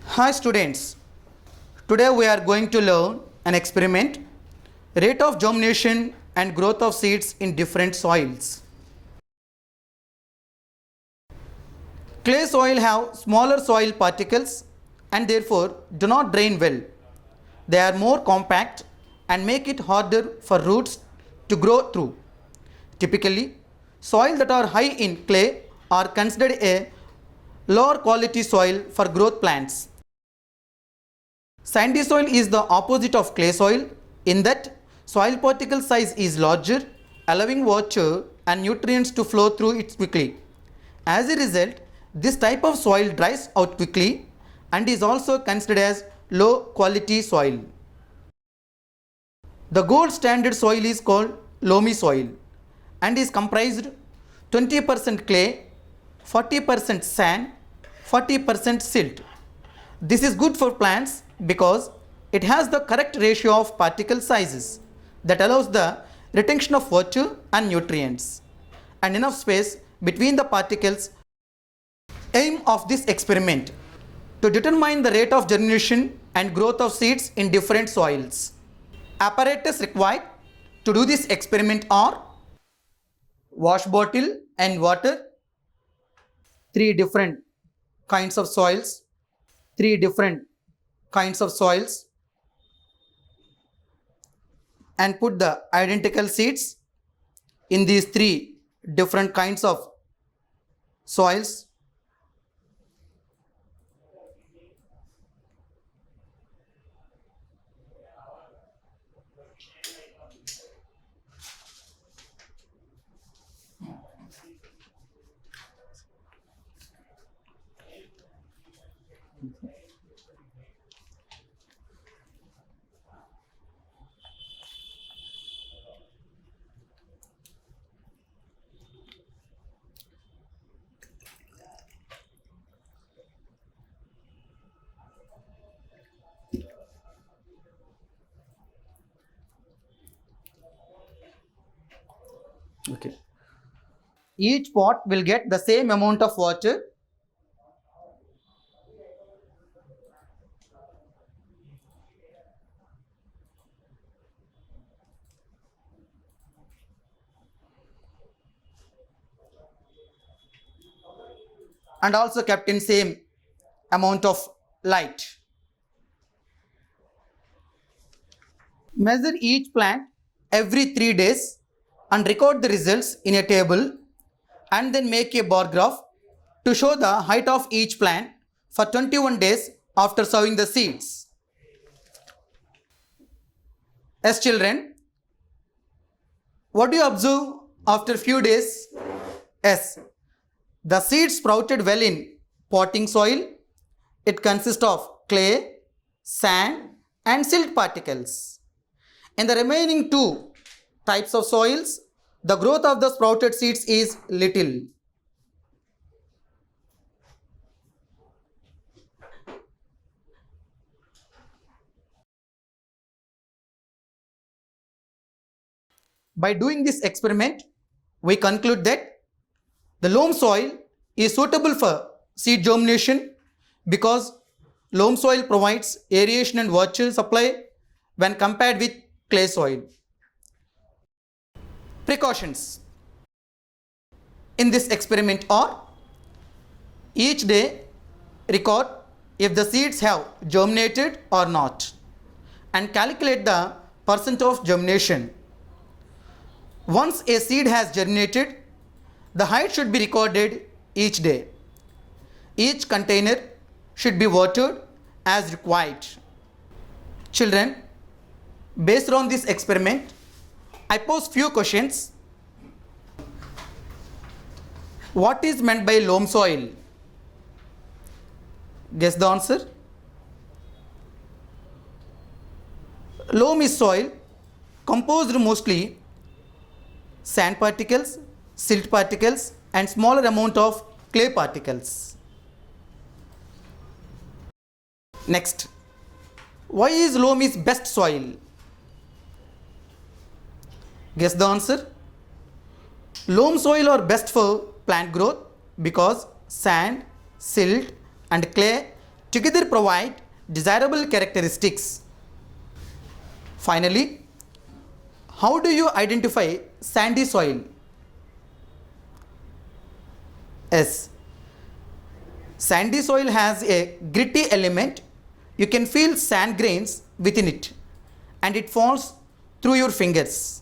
Hi students, today we are going to learn an experiment, rate of germination and growth of seeds in different soils. Clay soil have smaller soil particles and therefore do not drain well. They are more compact and make it harder for roots to grow through. Typically, soil that are high in clay are considered a lower quality soil for growth plants. Sandy soil is the opposite of clay soil in that soil particle size is larger, allowing water and nutrients to flow through it quickly. As a result, this type of soil dries out quickly and is also considered as low quality soil. The gold standard soil is called loamy soil and is comprised 20% clay, 40% sand, 40% silt. This is good for plants because it has the correct ratio of particle sizes that allows the retention of water and nutrients and enough space between the particles. Aim of this experiment to determine the rate of germination and growth of seeds in different soils. Apparatus required to do this experiment are wash bottle and water, 3 different kinds of soils, 3 different kinds of soils, and put the identical seeds in these 3 different kinds of soils. Okay. Each pot will get the same amount of water. And also kept in same amount of light. Measure each plant every 3 days and record the results in a table and then make a bar graph to show the height of each plant for 21 days after sowing the seeds. As children, what do you observe after few days? Yes, the seeds sprouted well in potting soil. It consists of clay, sand and silt particles. In the remaining 2 types of soils, the growth of the sprouted seeds is little. By doing this experiment, we conclude that the loam soil is suitable for seed germination because loam soil provides aeration and water supply when compared with clay soil. Precautions in this experiment are: each day record if the seeds have germinated or not and calculate the percent of germination. Once a seed has germinated, the height should be recorded each day. Each container should be watered as required. Children, based on this experiment, I pose few questions. What is meant by loam soil? Guess the answer. Loam is soil composed mostly sand particles, silt particles and smaller amount of clay particles. Next, why is loam is best soil? Guess the answer. Loam soil are best for plant growth because sand, silt and clay together provide desirable characteristics. Finally, how do you identify sandy soil? Yes, sandy soil has a gritty element. You can feel sand grains within it and it falls through your fingers.